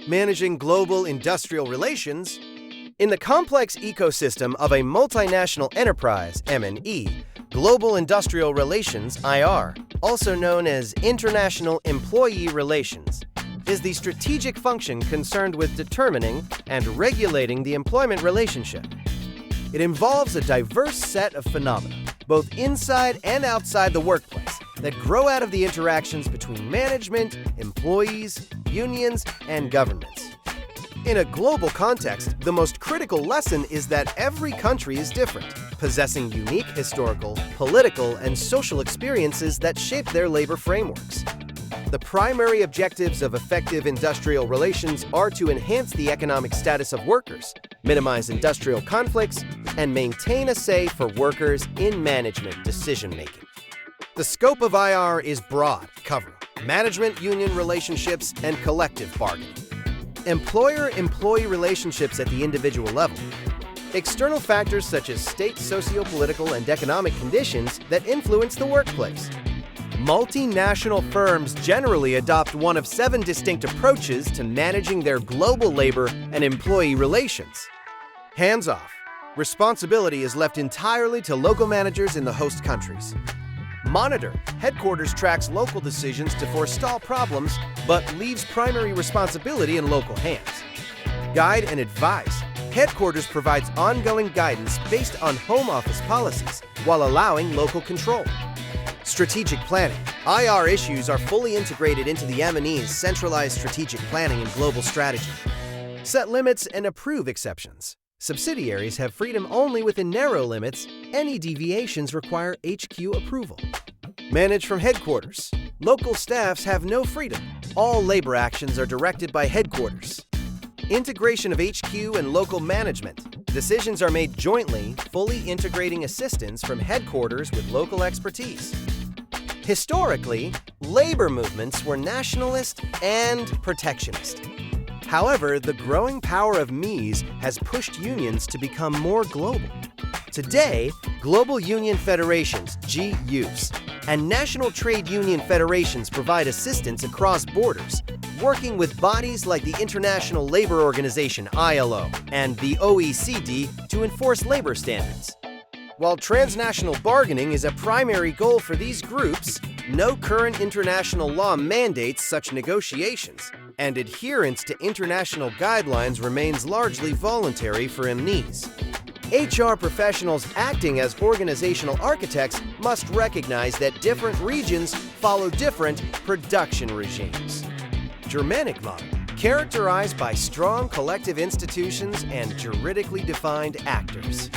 Managing global industrial relations. In the complex ecosystem of a multinational enterprise, M&E, global industrial relations, IR, also known as international employee relations, is the strategic function concerned with determining and regulating the employment relationship. It involves a diverse set of phenomena, both inside and outside the workplace, that grow out of the interactions between management, employees, unions, and governments. In a global context, the most critical lesson is that every country is different, possessing unique historical, political, and social experiences that shape their labor frameworks. The primary objectives of effective industrial relations are to enhance the economic status of workers, minimize industrial conflicts, and maintain a say for workers in management decision-making. The scope of IR is broad, covering management-union relationships and collective bargaining, employer-employee relationships at the individual level, external factors such as state socio-political and economic conditions that influence the workplace. Multinational firms generally adopt one of 7 distinct approaches to managing their global labor and employee relations. Hands-off. Responsibility is left entirely to local managers in the host countries. Monitor. Headquarters tracks local decisions to forestall problems, but leaves primary responsibility in local hands. Guide and advise. Headquarters provides ongoing guidance based on home office policies, while allowing local control. Strategic planning. IR issues are fully integrated into the M&E's centralized strategic planning and global strategy. Set limits and approve exceptions. Subsidiaries have freedom only within narrow limits. Any deviations require HQ approval. Manage from headquarters. Local staffs have no freedom. All labor actions are directed by headquarters. Integration of HQ and local management. Decisions are made jointly, fully integrating assistance from headquarters with local expertise. Historically, labor movements were nationalist and protectionist. However, the growing power of MEs has pushed unions to become more global. Today, global union federations, GUs, and national trade union federations provide assistance across borders, working with bodies like the International Labor Organization, ILO, and the OECD to enforce labor standards. While transnational bargaining is a primary goal for these groups, no current international law mandates such negotiations, and adherence to international guidelines remains largely voluntary for MNEs. HR professionals acting as organizational architects must recognize that different regions follow different production regimes. Germanic model, characterized by strong collective institutions and juridically defined actors.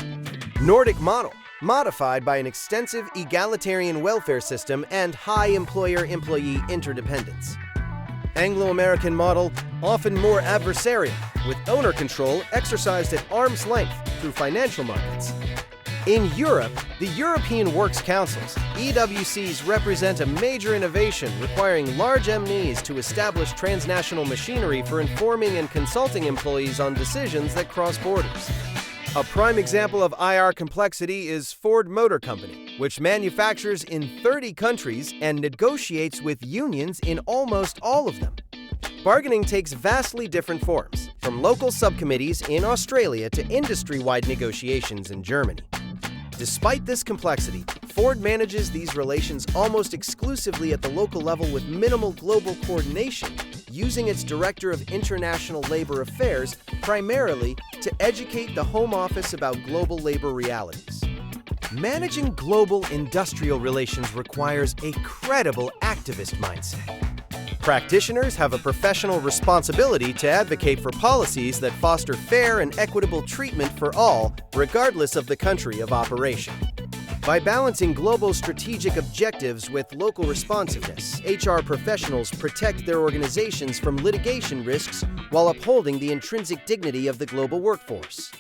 Nordic model, modified by an extensive egalitarian welfare system and high employer-employee interdependence. Anglo-American model, often more adversarial, with owner control exercised at arm's length through financial markets. In Europe, the European Works Councils, EWCs, represent a major innovation requiring large MNEs to establish transnational machinery for informing and consulting employees on decisions that cross borders. A prime example of IR complexity is Ford Motor Company, which manufactures in 30 countries and negotiates with unions in almost all of them. Bargaining takes vastly different forms, from local subcommittees in Australia to industry-wide negotiations in Germany. Despite this complexity, Ford manages these relations almost exclusively at the local level with minimal global coordination, using its Director of International Labor Affairs primarily to educate the Home Office about global labor realities. Managing global industrial relations requires a credible activist mindset. Practitioners have a professional responsibility to advocate for policies that foster fair and equitable treatment for all, regardless of the country of operation. By balancing global strategic objectives with local responsiveness, HR professionals protect their organizations from litigation risks while upholding the intrinsic dignity of the global workforce.